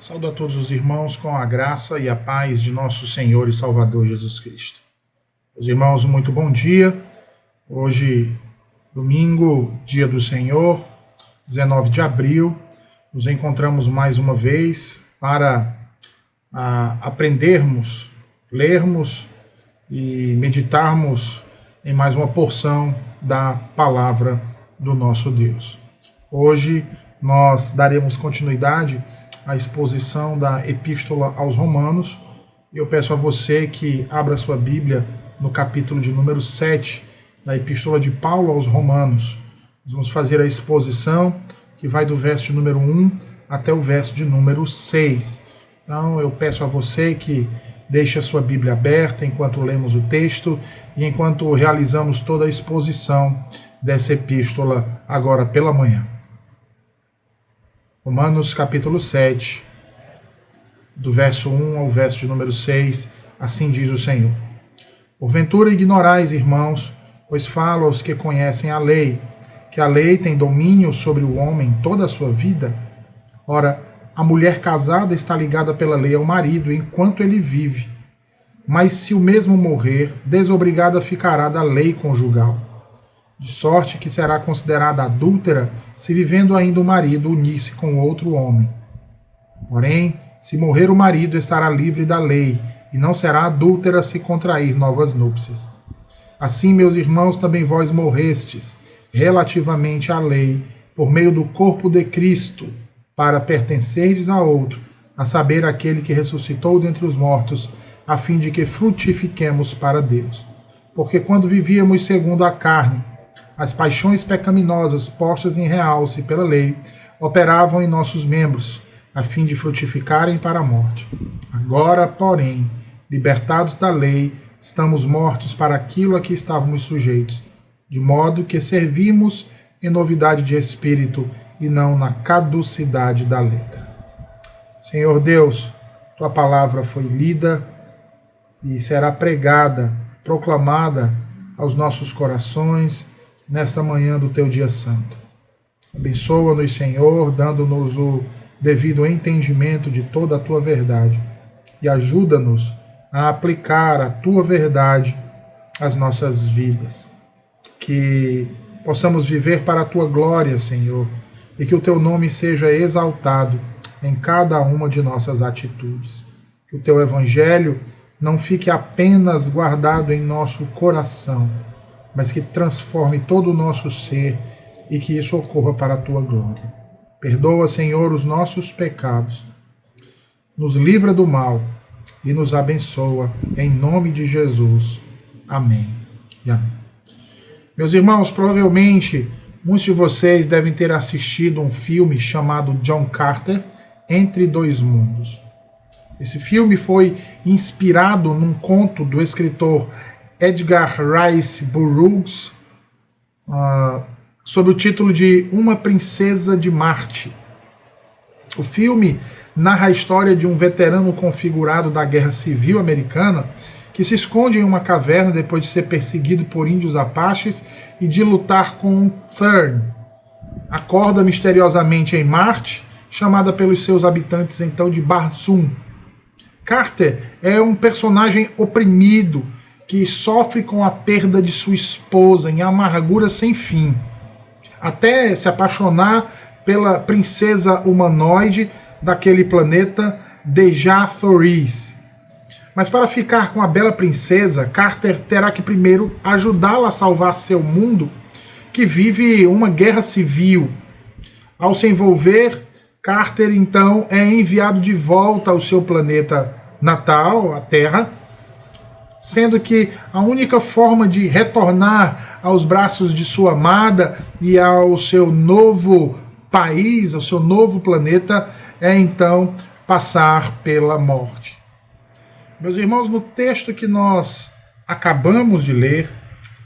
Saúdo a todos os irmãos com a graça e a paz de nosso Senhor e Salvador Jesus Cristo. Meus irmãos, muito bom dia. Hoje, domingo, dia do Senhor, 19 de abril, nos encontramos mais uma vez para aprendermos, lermos e meditarmos em mais uma porção da palavra do nosso Deus. Hoje nós daremos continuidade à exposição da Epístola aos Romanos. Eu peço a você que abra sua Bíblia no capítulo de número 7 da Epístola de Paulo aos Romanos. Nós vamos fazer a exposição que vai do verso de número 1 até o verso de número 6. Então eu peço a você que deixe a sua Bíblia aberta enquanto lemos o texto e enquanto realizamos toda a exposição dessa epístola agora pela manhã. Romanos capítulo 7, do verso 1 ao verso de número 6, assim diz o Senhor. Porventura ignorais, irmãos, pois falo aos que conhecem a lei, que a lei tem domínio sobre o homem toda a sua vida. Ora, a mulher casada está ligada pela lei ao marido enquanto ele vive. Mas se o mesmo morrer, desobrigada ficará da lei conjugal. De sorte que será considerada adúltera se vivendo ainda o marido unir-se com outro homem. Porém, se morrer o marido, estará livre da lei, e não será adúltera se contrair novas núpcias. Assim, meus irmãos, também vós morrestes, relativamente à lei, por meio do corpo de Cristo, para pertencerdes a outro, a saber, aquele que ressuscitou dentre os mortos, a fim de que frutifiquemos para Deus. Porque quando vivíamos segundo a carne, as paixões pecaminosas postas em realce pela lei operavam em nossos membros, a fim de frutificarem para a morte. Agora, porém, libertados da lei, estamos mortos para aquilo a que estávamos sujeitos, de modo que servimos em novidade de espírito e não na caducidade da letra. Senhor Deus, tua palavra foi lida e será pregada, proclamada aos nossos corações nesta manhã do teu dia santo. Abençoa-nos, Senhor, dando-nos o devido entendimento de toda a tua verdade e ajuda-nos a aplicar a tua verdade às nossas vidas. Que possamos viver para a tua glória, Senhor, e que o teu nome seja exaltado em cada uma de nossas atitudes. Que o teu evangelho não fique apenas guardado em nosso coração, mas que transforme todo o nosso ser e que isso ocorra para a tua glória. Perdoa, Senhor, os nossos pecados, nos livra do mal e nos abençoa, em nome de Jesus. Amém e amém. Meus irmãos, provavelmente muitos de vocês devem ter assistido um filme chamado John Carter, Entre Dois Mundos. Esse filme foi inspirado num conto do escritor Edgar Rice Burroughs, sob o título de Uma Princesa de Marte. O filme narra a história de um veterano configurado da Guerra Civil Americana que se esconde em uma caverna depois de ser perseguido por índios apaches e de lutar com um Thurn. Acorda misteriosamente em Marte, chamada pelos seus habitantes então de Barzum. Carter é um personagem oprimido que sofre com a perda de sua esposa em amargura sem fim, até se apaixonar pela princesa humanoide daquele planeta, Dejah Thoris. Mas para ficar com a bela princesa, Carter terá que primeiro ajudá-la a salvar seu mundo, que vive uma guerra civil. Ao se envolver, Carter então é enviado de volta ao seu planeta natal, a Terra, sendo que a única forma de retornar aos braços de sua amada e ao seu novo país, ao seu novo planeta, é então passar pela morte. Meus irmãos, no texto que nós acabamos de ler,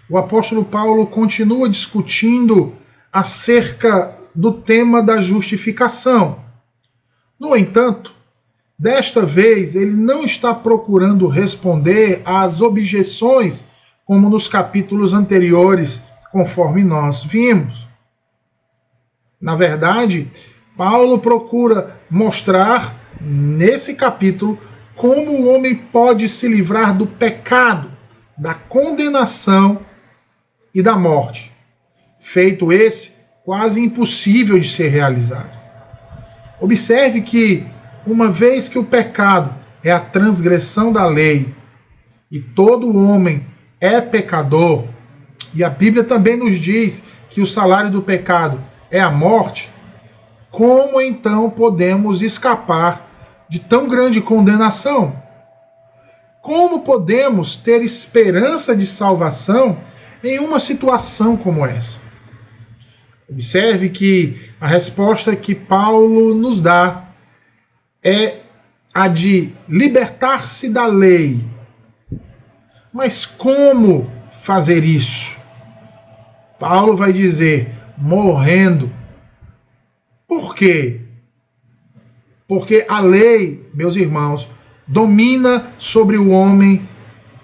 o apóstolo Paulo continua discutindo acerca do tema da justificação. No entanto, desta vez, ele não está procurando responder às objeções como nos capítulos anteriores, conforme nós vimos. Na verdade, Paulo procura mostrar nesse capítulo, como o homem pode se livrar do pecado, da condenação e da morte. Feito esse quase impossível de ser realizado. Observe que, uma vez que o pecado é a transgressão da lei, e todo homem é pecador, e a Bíblia também nos diz que o salário do pecado é a morte, como então podemos escapar de tão grande condenação? Como podemos ter esperança de salvação em uma situação como essa? Observe que a resposta que Paulo nos dá é a de libertar-se da lei. Mas como fazer isso? Paulo vai dizer, morrendo. Por quê? Porque a lei, meus irmãos, domina sobre o homem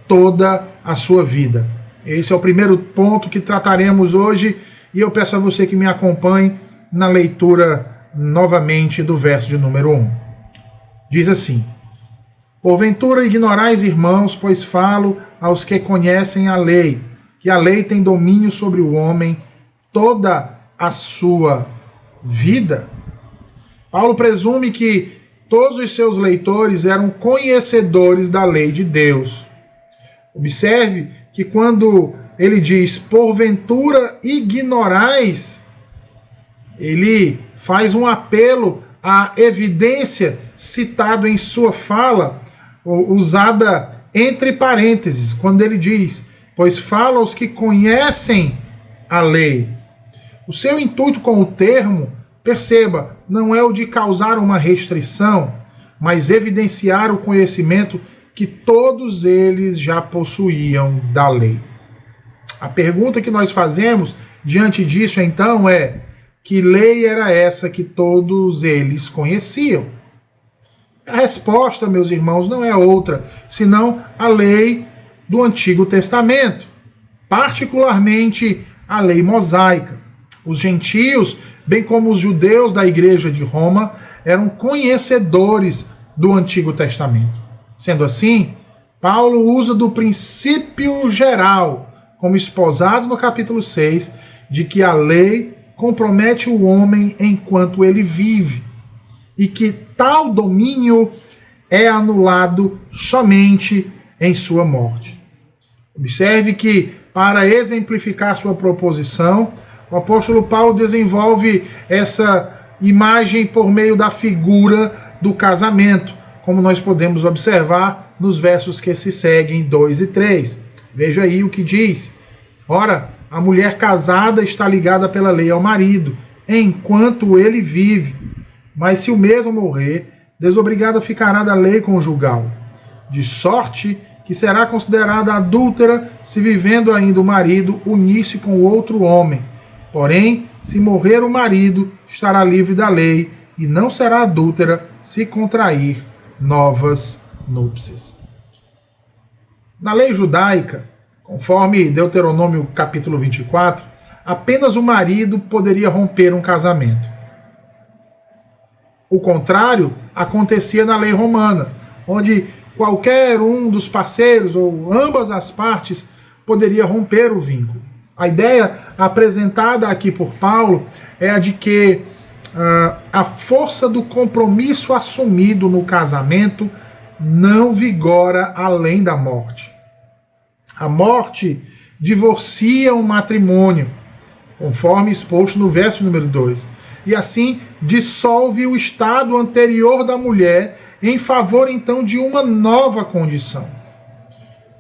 toda a sua vida. Esse é o primeiro ponto que trataremos hoje, e eu peço a você que me acompanhe na leitura novamente do verso de número 1. Diz assim: porventura ignorais, irmãos, pois falo aos que conhecem a lei, que a lei tem domínio sobre o homem toda a sua vida. Paulo presume que todos os seus leitores eram conhecedores da lei de Deus. Observe que quando ele diz porventura ignorais, ele faz um apelo à evidência citado em sua fala, usada entre parênteses, quando ele diz, pois fala aos que conhecem a lei. O seu intuito com o termo, perceba, não é o de causar uma restrição, mas evidenciar o conhecimento que todos eles já possuíam da lei. A pergunta que nós fazemos diante disso, então, é: que lei era essa que todos eles conheciam? A resposta, meus irmãos, não é outra, senão a lei do Antigo Testamento, particularmente a lei mosaica. Os gentios, bem como os judeus da Igreja de Roma, eram conhecedores do Antigo Testamento. Sendo assim, Paulo usa do princípio geral, como esposado no capítulo 6, de que a lei compromete o homem enquanto ele vive, e que tal domínio é anulado somente em sua morte. Observe que, para exemplificar sua proposição, o apóstolo Paulo desenvolve essa imagem por meio da figura do casamento, como nós podemos observar nos versos que se seguem, 2 e 3. Veja aí o que diz. Ora, a mulher casada está ligada pela lei ao marido, enquanto ele vive. Mas se o mesmo morrer, desobrigada ficará da lei conjugal. De sorte que será considerada adúltera se vivendo ainda o marido unir-se com outro homem. Porém, se morrer o marido, estará livre da lei e não será adúltera se contrair novas núpcias. Na lei judaica, conforme Deuteronômio capítulo 24, apenas o marido poderia romper um casamento. O contrário acontecia na lei romana, onde qualquer um dos parceiros ou ambas as partes poderia romper o vínculo. A ideia apresentada aqui por Paulo é a de que a força do compromisso assumido no casamento não vigora além da morte. A morte divorcia um matrimônio, conforme exposto no verso número 2, e assim dissolve o estado anterior da mulher em favor então de uma nova condição.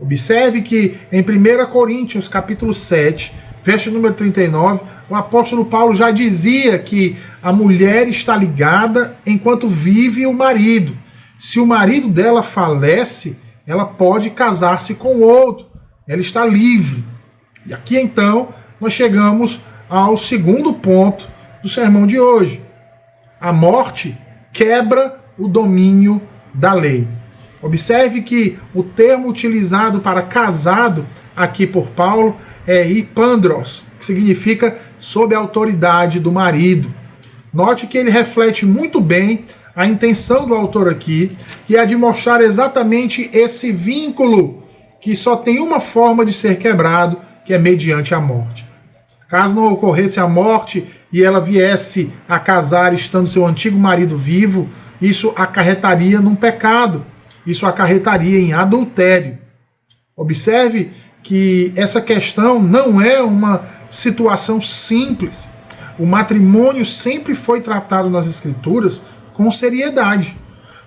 Observe que em 1 Coríntios capítulo 7, verso número 39, o apóstolo Paulo já dizia que a mulher está ligada enquanto vive o marido. Se o marido dela falece, ela pode casar-se com outro. Ela está livre. E aqui então nós chegamos ao segundo ponto do sermão de hoje. A morte quebra o domínio da lei. Observe que o termo utilizado para casado aqui por Paulo é hipandros, que significa sob a autoridade do marido. Note que ele reflete muito bem a intenção do autor aqui, que é a de mostrar exatamente esse vínculo que só tem uma forma de ser quebrado, que é mediante a morte. Caso não ocorresse a morte e ela viesse a casar estando seu antigo marido vivo, isso acarretaria num pecado, isso acarretaria em adultério. Observe que essa questão não é uma situação simples. O matrimônio sempre foi tratado nas Escrituras com seriedade.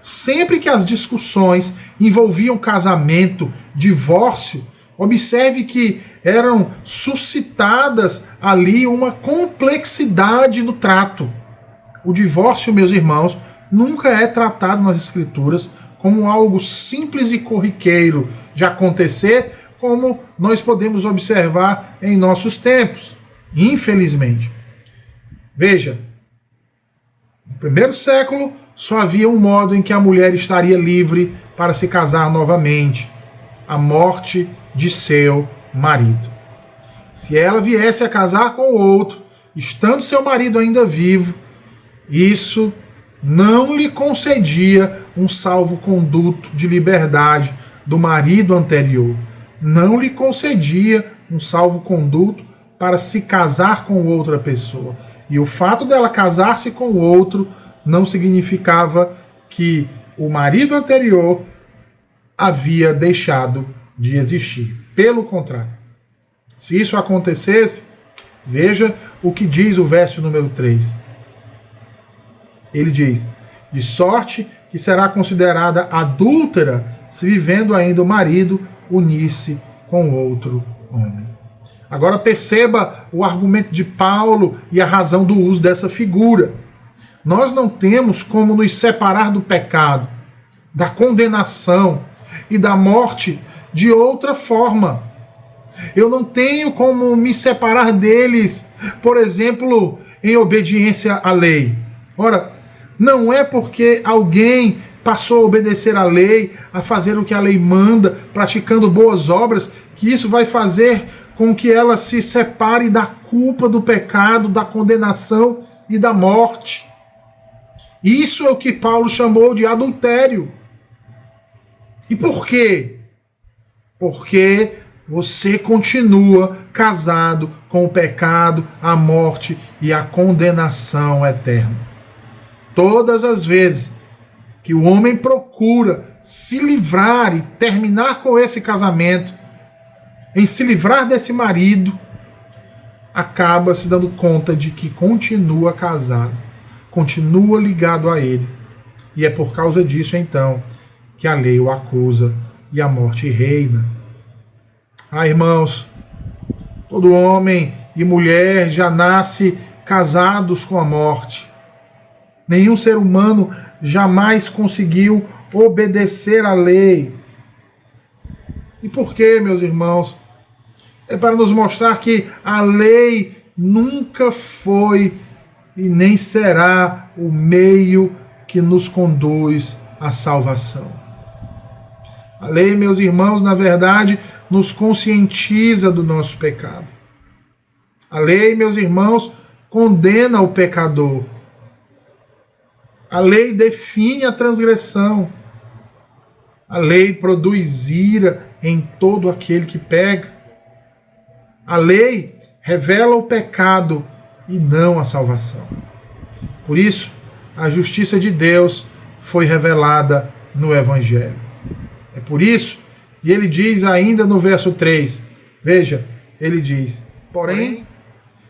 Sempre que as discussões envolviam casamento, divórcio, observe que eram suscitadas ali uma complexidade no trato. O divórcio, meus irmãos, nunca é tratado nas Escrituras como algo simples e corriqueiro de acontecer, como nós podemos observar em nossos tempos, infelizmente. Veja, no primeiro século só havia um modo em que a mulher estaria livre para se casar novamente: a morte de seu marido. Se ela viesse a casar com outro, estando seu marido ainda vivo, isso não lhe concedia um salvo-conduto de liberdade do marido anterior. Não lhe concedia um salvo-conduto para se casar com outra pessoa. E o fato dela casar-se com outro não significava que o marido anterior havia deixado de existir. Pelo contrário. Se isso acontecesse, veja o que diz o verso número 3. Ele diz: de sorte que será considerada adúltera se vivendo ainda o marido unir-se com outro homem. Agora perceba o argumento de Paulo e a razão do uso dessa figura. Nós não temos como nos separar do pecado, da condenação e da morte de outra forma. Eu não tenho como me separar deles, por exemplo, em obediência à lei. Ora, não é porque alguém passou a obedecer à lei, a fazer o que a lei manda, praticando boas obras, que isso vai fazer com que ela se separe da culpa do pecado, da condenação e da morte. Isso é o que Paulo chamou de adultério. E por quê? Porque você continua casado com o pecado, a morte e a condenação eterna. Todas as vezes que o homem procura se livrar e terminar com esse casamento, em se livrar desse marido, acaba se dando conta de que continua casado, continua ligado a ele. E é por causa disso, então, que a lei o acusa e a morte reina. Ah, irmãos, todo homem e mulher já nasce casados com a morte. Nenhum ser humano jamais conseguiu obedecer à lei. E por quê, meus irmãos? É para nos mostrar que a lei nunca foi e nem será o meio que nos conduz à salvação. A lei, meus irmãos, na verdade, nos conscientiza do nosso pecado. A lei, meus irmãos, condena o pecador. A lei define a transgressão. A lei produz ira em todo aquele que pega. A lei revela o pecado e não a salvação. Por isso, a justiça de Deus foi revelada no Evangelho. É por isso, e ele diz ainda no verso 3, veja, ele diz: porém,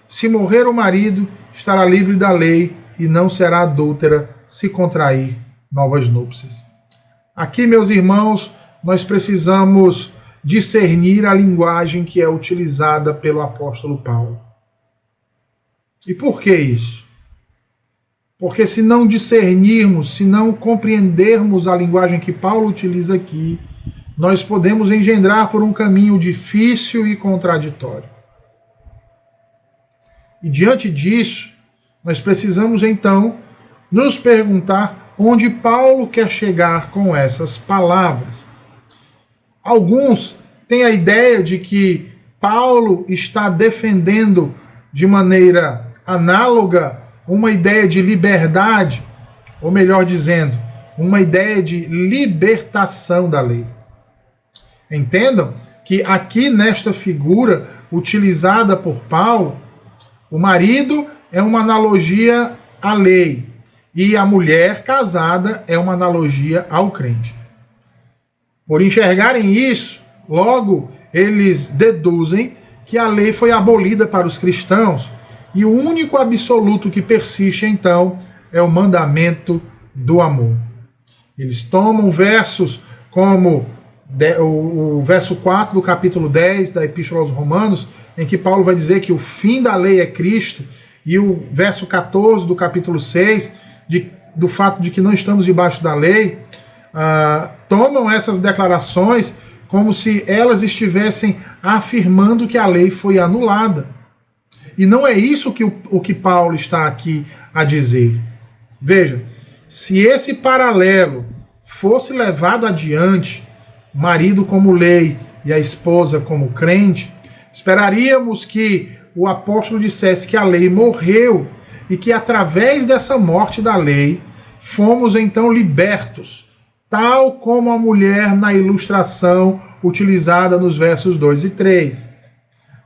se morrer o marido, estará livre da lei e não será adúltera se contrair novas núpcias. Aqui, meus irmãos, nós precisamos discernir a linguagem que é utilizada pelo apóstolo Paulo. E por que isso? Porque se não discernirmos, se não compreendermos a linguagem que Paulo utiliza aqui, nós podemos engendrar por um caminho difícil e contraditório. E diante disso, nós precisamos então nos perguntar onde Paulo quer chegar com essas palavras. Alguns têm a ideia de que Paulo está defendendo de maneira análoga uma ideia de liberdade, ou melhor dizendo, uma ideia de libertação da lei. Entendam que aqui nesta figura utilizada por Paulo, o marido é uma analogia à lei e a mulher casada é uma analogia ao crente. Por enxergarem isso, logo eles deduzem que a lei foi abolida para os cristãos e o único absoluto que persiste então é o mandamento do amor. Eles tomam versos como o verso 4 do capítulo 10 da Epístola aos Romanos, em que Paulo vai dizer que o fim da lei é Cristo, e o verso 14 do capítulo 6, do fato de que não estamos debaixo da lei, tomam essas declarações como se elas estivessem afirmando que a lei foi anulada. E não é isso o que Paulo está aqui a dizer. Veja, se esse paralelo fosse levado adiante, o marido como lei e a esposa como crente, esperaríamos que o apóstolo dissesse que a lei morreu e que através dessa morte da lei fomos então libertos, tal como a mulher na ilustração utilizada nos versos 2 e 3.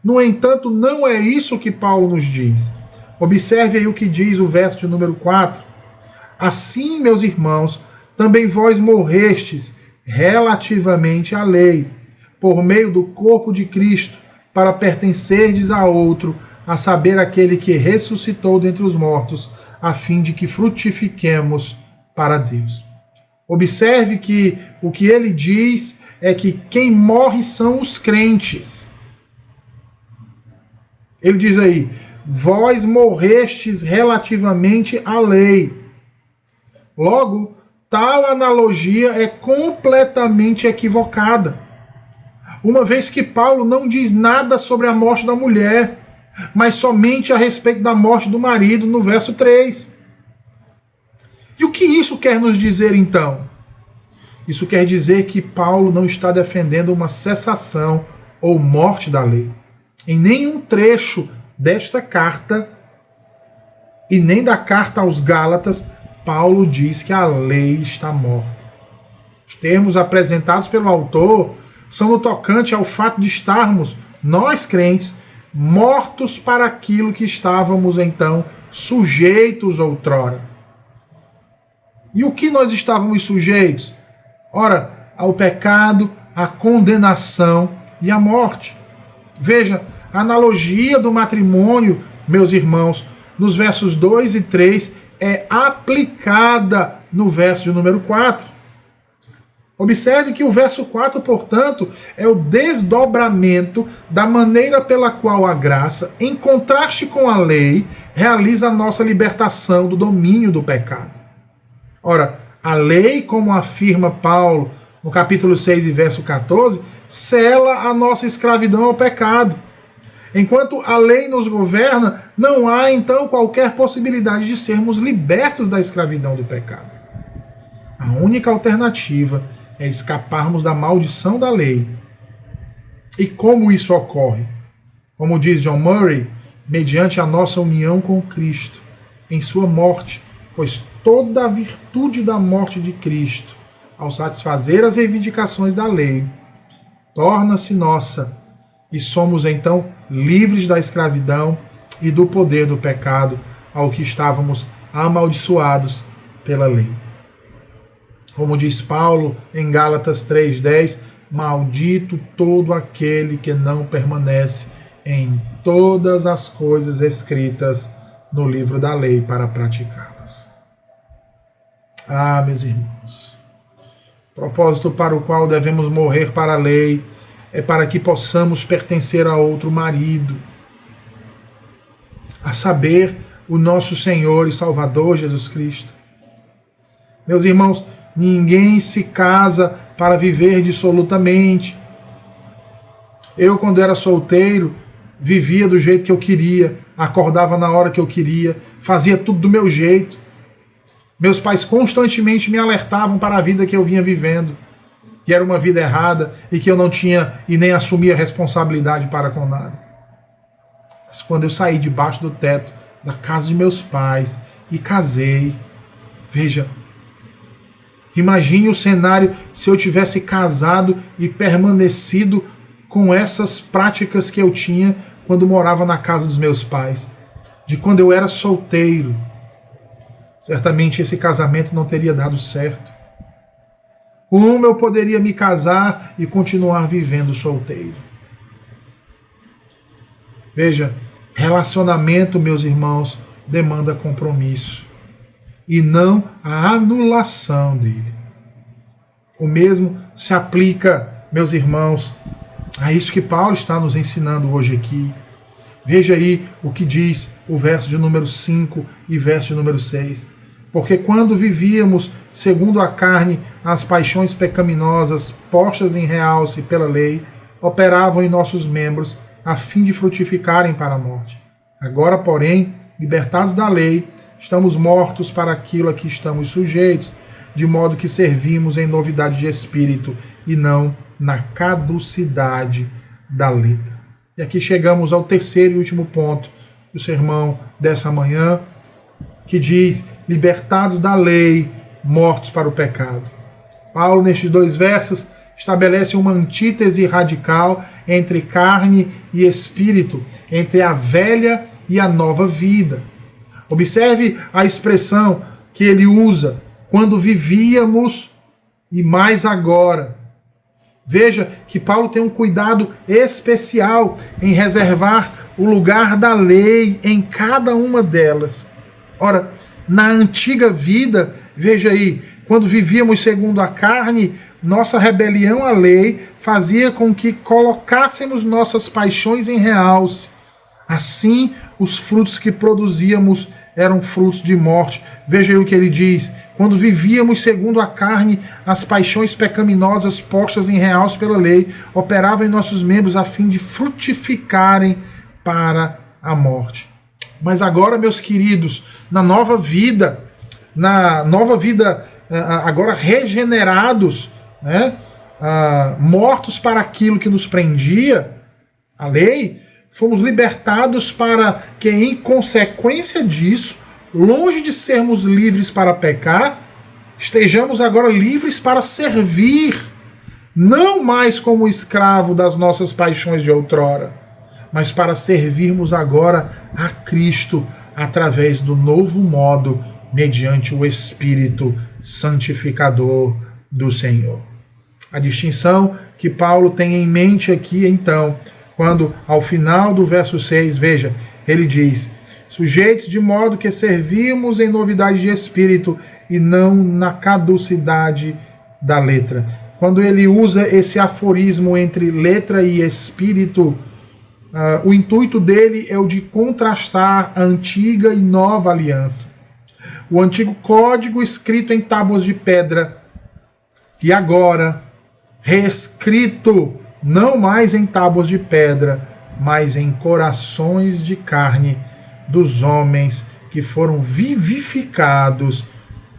No entanto, não é isso que Paulo nos diz. Observe aí o que diz o verso de número 4. Assim, meus irmãos, também vós morrestes relativamente à lei, por meio do corpo de Cristo, para pertencerdes a outro, a saber, aquele que ressuscitou dentre os mortos, a fim de que frutifiquemos para Deus. Observe que o que ele diz é que quem morre são os crentes. Ele diz aí, vós morrestes relativamente à lei. Logo, tal analogia é completamente equivocada, uma vez que Paulo não diz nada sobre a morte da mulher, mas somente a respeito da morte do marido no verso 3. E o que isso quer nos dizer então? Isso quer dizer que Paulo não está defendendo uma cessação ou morte da lei. Em nenhum trecho desta carta e nem da carta aos Gálatas, Paulo diz que a lei está morta. Os termos apresentados pelo autor são no tocante ao fato de estarmos, nós crentes, mortos para aquilo que estávamos então sujeitos outrora. E o que nós estávamos sujeitos? Ora, ao pecado, à condenação e à morte. Veja, a analogia do matrimônio, meus irmãos, nos versos 2 e 3 é aplicada no verso de número 4. Observe que o verso 4, portanto, é o desdobramento da maneira pela qual a graça, em contraste com a lei, realiza a nossa libertação do domínio do pecado. Ora, a lei, como afirma Paulo no capítulo 6 e verso 14, sela a nossa escravidão ao pecado. Enquanto a lei nos governa, não há então qualquer possibilidade de sermos libertos da escravidão do pecado. A única alternativa é escaparmos da maldição da lei. E como isso ocorre? Como diz John Murray, mediante a nossa união com Cristo, em sua morte, pois toda a virtude da morte de Cristo, ao satisfazer as reivindicações da lei, torna-se nossa, e somos então livres da escravidão e do poder do pecado ao que estávamos amaldiçoados pela lei. Como diz Paulo em Gálatas 3,10, maldito todo aquele que não permanece em todas as coisas escritas no livro da lei para praticá-las. Ah, meus irmãos, o propósito para o qual devemos morrer para a lei é para que possamos pertencer a outro marido, a saber, o nosso Senhor e Salvador Jesus Cristo. Meus irmãos, ninguém se casa para viver dissolutamente. Eu, quando era solteiro, vivia do jeito que eu queria, acordava na hora que eu queria, fazia tudo do meu jeito. Meus pais constantemente me alertavam para a vida que eu vinha vivendo, que era uma vida errada e que eu não tinha e nem assumia responsabilidade para com nada. Mas quando eu saí debaixo do teto da casa de meus pais e casei, Veja, imagine o cenário se eu tivesse casado e permanecido com essas práticas que eu tinha quando morava na casa dos meus pais, de quando eu era solteiro. Certamente esse casamento não teria dado certo. Como eu poderia me casar e continuar vivendo solteiro? Veja, relacionamento, meus irmãos, demanda compromisso e não a anulação dele. O mesmo se aplica, meus irmãos, a isso que Paulo está nos ensinando hoje aqui. Veja aí o que diz o verso de número 5 e verso de número 6. Porque quando vivíamos segundo a carne, as paixões pecaminosas postas em realce pela lei operavam em nossos membros a fim de frutificarem para a morte. Agora, porém, libertados da lei, estamos mortos para aquilo a que estamos sujeitos, de modo que servimos em novidade de espírito e não na caducidade da letra. E aqui chegamos ao terceiro e último ponto do sermão dessa manhã, que diz: libertados da lei, mortos para o pecado. Paulo, nestes 2 versos, estabelece uma antítese radical entre carne e espírito, entre a velha e a nova vida. Observe a expressão que ele usa: quando vivíamos e mais agora. Veja que Paulo tem um cuidado especial em reservar o lugar da lei em cada uma delas. Ora, na antiga vida, veja aí, quando vivíamos segundo a carne, nossa rebelião à lei fazia com que colocássemos nossas paixões em realce. Assim, os frutos que produzíamos eram frutos de morte. Veja aí o que ele diz: quando vivíamos segundo a carne, as paixões pecaminosas postas em realce pela lei operavam em nossos membros a fim de frutificarem para a morte. Mas agora, meus queridos, na nova vida, agora regenerados, né? Mortos para aquilo que nos prendia, a lei, fomos libertados para que, em consequência disso, longe de sermos livres para pecar, estejamos agora livres para servir, não mais como escravo das nossas paixões de outrora, mas para servirmos agora a Cristo através do novo modo, mediante o Espírito santificador do Senhor. A distinção que Paulo tem em mente aqui, então, quando ao final do verso 6, veja, ele diz: sujeitos de modo que servimos em novidade de espírito e não na caducidade da letra. Quando ele usa esse aforismo entre letra e espírito, o intuito dele é o de contrastar a antiga e nova aliança. O antigo código escrito em tábuas de pedra e agora reescrito não mais em tábuas de pedra, mas em corações de carne dos homens que foram vivificados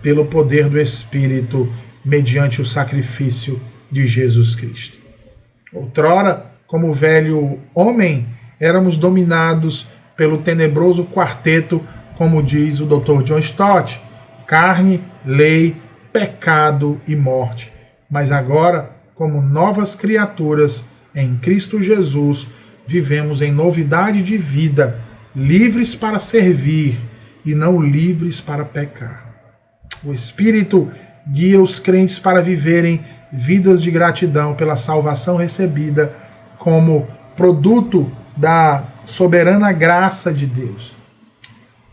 pelo poder do Espírito mediante o sacrifício de Jesus Cristo. Outrora, como velho homem, éramos dominados pelo tenebroso quarteto, como diz o Dr. John Stott: carne, lei, pecado e morte. Mas agora, como novas criaturas em Cristo Jesus, vivemos em novidade de vida, livres para servir e não livres para pecar. O Espírito guia os crentes para viverem vidas de gratidão pela salvação recebida como produto da soberana graça de Deus.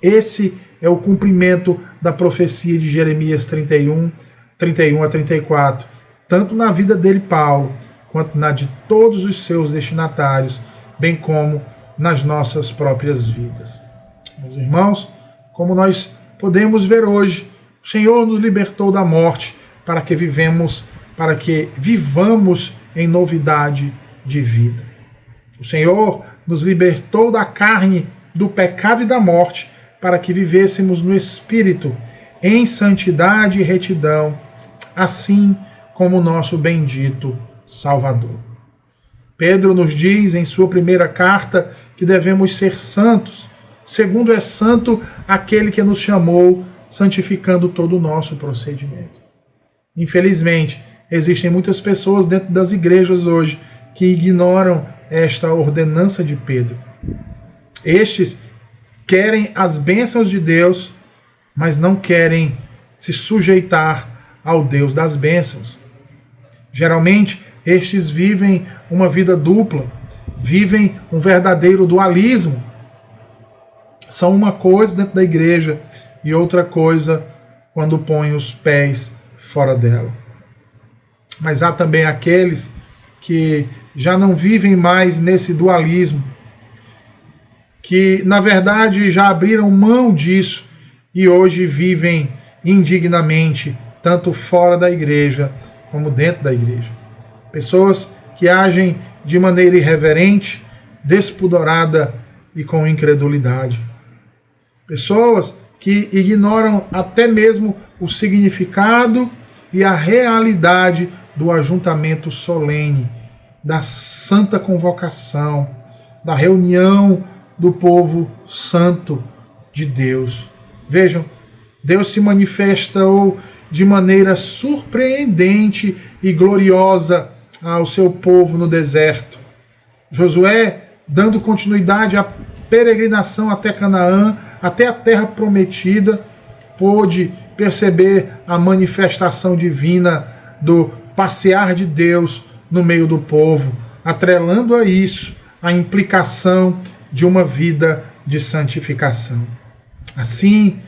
Esse é o cumprimento da profecia de Jeremias 31 a 34, tanto na vida dele, Paulo, quanto na de todos os seus destinatários, bem como nas nossas próprias vidas. Meus irmãos, como nós podemos ver hoje, o Senhor nos libertou da morte para que vivamos em novidade de vida. O Senhor nos libertou da carne, do pecado e da morte, para que vivêssemos no Espírito, em santidade e retidão, assim como o nosso bendito Salvador. Pedro nos diz em sua primeira carta que devemos ser santos, segundo é santo aquele que nos chamou, santificando todo o nosso procedimento. Infelizmente, existem muitas pessoas dentro das igrejas hoje que ignoram esta ordenança de Pedro. Estes querem as bênçãos de Deus, mas não querem se sujeitar ao Deus das bênçãos. Geralmente, estes vivem uma vida dupla, vivem um verdadeiro dualismo. São uma coisa dentro da igreja e outra coisa quando põem os pés fora dela. Mas há também aqueles que já não vivem mais nesse dualismo, que na verdade já abriram mão disso e hoje vivem indignamente, tanto fora da igreja como dentro da igreja. Pessoas que agem de maneira irreverente, despudorada e com incredulidade. Pessoas que ignoram até mesmo o significado e a realidade do ajuntamento solene, da santa convocação, da reunião do povo santo de Deus. Vejam, Deus se manifestou de maneira surpreendente e gloriosa ao seu povo no deserto. Josué, dando continuidade à peregrinação até Canaã, até a terra prometida, pôde perceber a manifestação divina do passear de Deus no meio do povo, atrelando a isso a implicação de uma vida de santificação. Assim,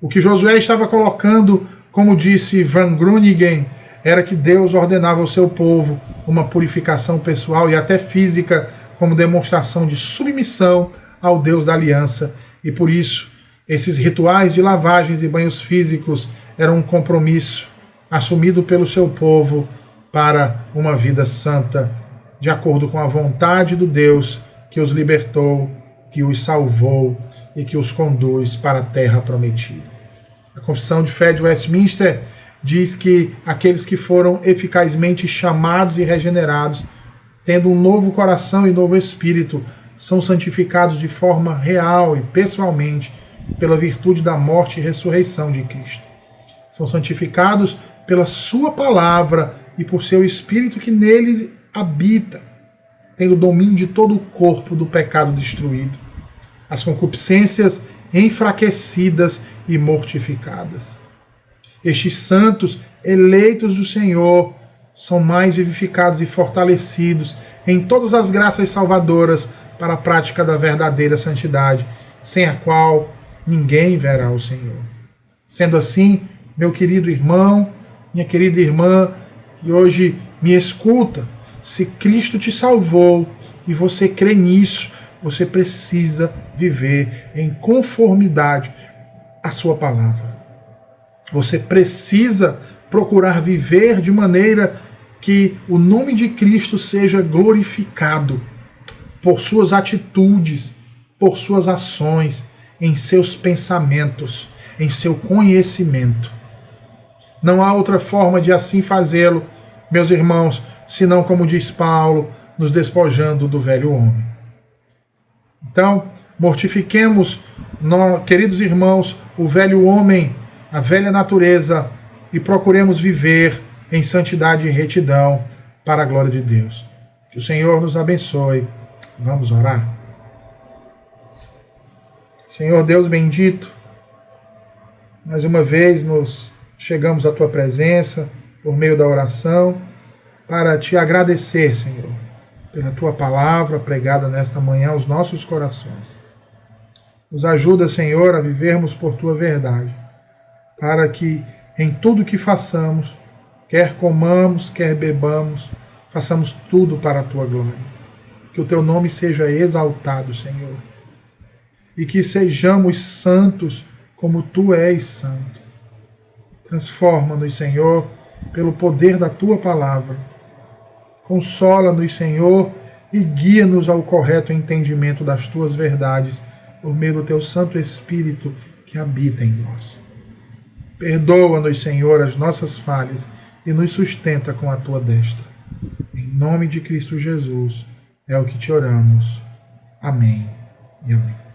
o que Josué estava colocando, como disse Van Groningen, era que Deus ordenava ao seu povo uma purificação pessoal e até física como demonstração de submissão ao Deus da aliança. E por isso, esses rituais de lavagens e banhos físicos eram um compromisso assumido pelo seu povo para uma vida santa, de acordo com a vontade do Deus que os libertou, que os salvou e que os conduz para a terra prometida. A Confissão de Fé de Westminster diz que aqueles que foram eficazmente chamados e regenerados, tendo um novo coração e novo espírito, são santificados de forma real e pessoalmente pela virtude da morte e ressurreição de Cristo. São santificados pela sua palavra e por seu Espírito que neles habita, tendo domínio de todo o corpo do pecado destruído, as concupiscências enfraquecidas e mortificadas. Estes santos, eleitos do Senhor, são mais vivificados e fortalecidos em todas as graças salvadoras para a prática da verdadeira santidade, sem a qual ninguém verá o Senhor. Sendo assim, meu querido irmão, minha querida irmã, que hoje me escuta, se Cristo te salvou e você crê nisso, você precisa viver em conformidade à sua palavra. Você precisa procurar viver de maneira que o nome de Cristo seja glorificado por suas atitudes, por suas ações, em seus pensamentos, em seu conhecimento. Não há outra forma de assim fazê-lo, meus irmãos, senão, como diz Paulo, nos despojando do velho homem. Então, mortifiquemos, queridos irmãos, o velho homem, a velha natureza, e procuremos viver em santidade e retidão para a glória de Deus. Que o Senhor nos abençoe. Vamos orar? Senhor Deus bendito, mais uma vez nos chegamos à Tua presença por meio da oração para Te agradecer, Senhor, pela Tua palavra pregada nesta manhã aos nossos corações. Nos ajuda, Senhor, a vivermos por Tua verdade, para que em tudo que façamos, quer comamos, quer bebamos, façamos tudo para a Tua glória. Que o Teu nome seja exaltado, Senhor, e que sejamos santos como Tu és santo. Transforma-nos, Senhor, pelo poder da Tua palavra. Consola-nos, Senhor, e guia-nos ao correto entendimento das Tuas verdades, por meio do Teu Santo Espírito que habita em nós. Perdoa-nos, Senhor, as nossas falhas e nos sustenta com a Tua destra. Em nome de Cristo Jesus é o que te oramos. Amém e amém.